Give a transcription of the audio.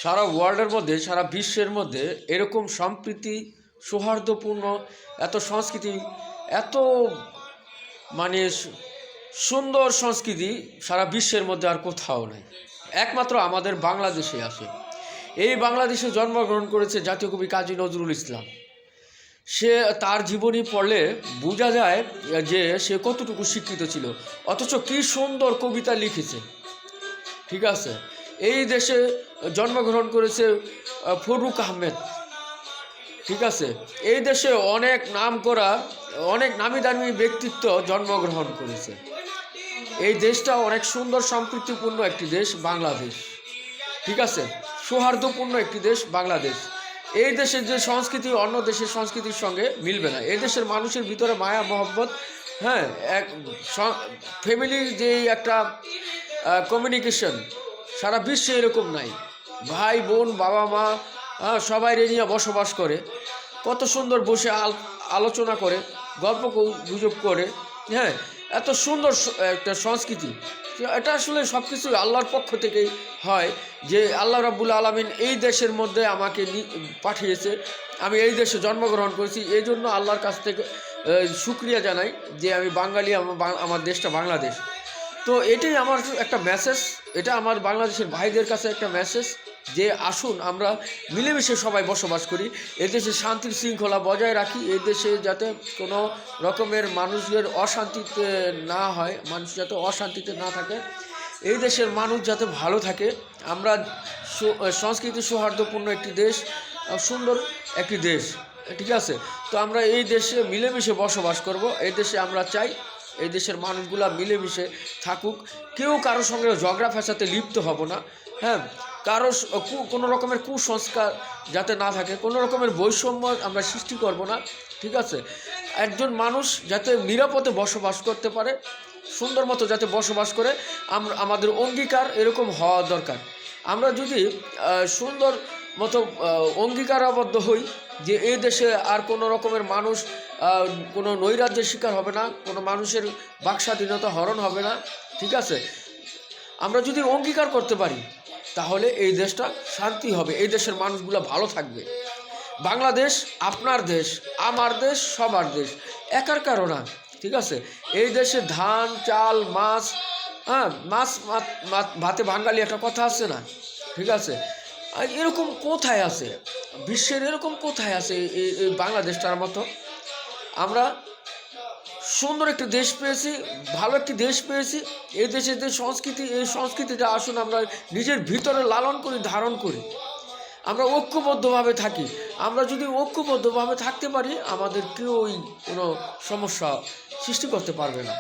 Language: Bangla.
সারা ওয়ার্ল্ডের মধ্যে, সারা বিশ্বের মধ্যে এরকম সম্প্রীতি, সৌহার্দ্যপূর্ণ, এত সংস্কৃতি, এত মানে সুন্দর সংস্কৃতি সারা বিশ্বের মধ্যে আর কোথাও নেই, একমাত্র আমাদের বাংলাদেশে আছে। এই বাংলাদেশে জন্মগ্রহণ করেছে জাতীয় কবি কাজী নজরুল ইসলাম। সে তার জীবনী পড়লে বোঝা যায় যে সে কতটুকু শিক্ষিত ছিল, অথচ কী সুন্দর কবিতা লিখেছে। ঠিক আছে, এই দেশে জন্মগ্রহণ করেছে ফরুক আহমেদ। ঠিক আছে, এই দেশে অনেক নাম করা, অনেক নামি দামি ব্যক্তিত্ব জন্মগ্রহণ করেছে। এই দেশটা অনেক সুন্দর সম্প্রীতিপূর্ণ একটি দেশ বাংলাদেশ। ঠিক আছে, সৌহার্দ্যপূর্ণ একটি দেশ বাংলাদেশ। এই দেশের যে সংস্কৃতি অন্য দেশের সংস্কৃতির সঙ্গে মিলবে না। এই দেশের মানুষের ভিতরে মায়া মহব্বত, হ্যাঁ, এক ফ্যামিলির যে একটা কমিউনিকেশন সারা বিশ্বে এরকম নাই। ভাই বোন বাবা মা সবাই নিয়ে বসবাস করে, কত সুন্দর বসে আলোচনা করে, গল্প গুজব করে। হ্যাঁ, এত সুন্দর একটা সংস্কৃতি। এটা আসলে সব কিছু আল্লাহর পক্ষ থেকেই হয়, যে আল্লাহ রাব্বুল আলামিন এই দেশের মধ্যে আমাকে পাঠিয়েছে, আমি এই দেশে জন্মগ্রহণ করেছি। এই জন্য আল্লাহর কাছ থেকে শুকরিয়া জানাই যে আমি বাঙালি, আমার দেশটা বাংলাদেশ। তো এটাই আমার একটা মেসেজ, এটা আমার বাংলাদেশের ভাইদের কাছে একটা মেসেজ যে আসুন আমরা মিলেমিশে সবাই বসবাস করি, এদেশে শান্তির শৃঙ্খলা বজায় রাখি, এদেশে যাতে কোনো রকমের মানুষের অশান্তিতে না হয়, মানুষ যাতে অশান্তিতে না থাকে, এই দেশের মানুষ যাতে ভালো থাকে। আমরা সংস্কৃতি সৌহার্দ্যপূর্ণ একটি দেশ, সুন্দর একটি দেশ। ঠিক আছে, তো আমরা এই দেশে মিলেমিশে বসবাস করব। এই দেশে আমরা চাই এই দেশের মানুষগুলা মিলেমিশে থাকুক, কেউ কারোর সঙ্গে ঝগড়া ফ্যাসাতে লিপ্ত হব না। হ্যাঁ, কারো কোনো রকমের কুসংস্কার যাতে না থাকে, কোনো রকমের বৈষম্য আমরা সৃষ্টি করব না। ঠিক আছে, একজন মানুষ যাতে নিরাপদে বসবাস করতে পারে, সুন্দর মতো যাতে বসবাস করে, আমাদের অঙ্গীকার এরকম হওয়া দরকার। আমরা যদি সুন্দর মতো অঙ্গীকারাবদ্ধ হই যে এই দেশে আর কোনো রকমের মানুষ কোনো নৈরাজ্যের শিকার হবে না, কোনো মানুষের বাকস্বাধীনতা হরণ হবে না। ঠিক আছে, আমরা যদি অঙ্গীকার করতে পারি তাহলে এই দেশটা শান্তি হবে, এই দেশের মানুষগুলো ভালো থাকবে। বাংলাদেশ আপনার দেশ, আমার দেশ, সবার দেশ, একার কারো না। ঠিক আছে, এই দেশে ধান চাল মাছ, মাছ ভাতে বাঙালি একটা কথা আছে না? ঠিক আছে, এরকম কোথায় আছে বিশ্বের, এরকম কোথায় আছে এই বাংলাদেশটার মতো? আমরা সুন্দর একটি দেশ পেয়েছি, ভালো একটি দেশ পেয়েছি। এই দেশের যে সংস্কৃতি, এই সংস্কৃতিটা আসুন আমরা নিজের ভিতরে লালন করি, ধারণ করি, আমরা ঐক্যবদ্ধভাবে থাকি। আমরা যদি ঐক্যবদ্ধভাবে থাকতে পারি, আমাদের কেউই কোনো সমস্যা সৃষ্টি করতে পারবে না।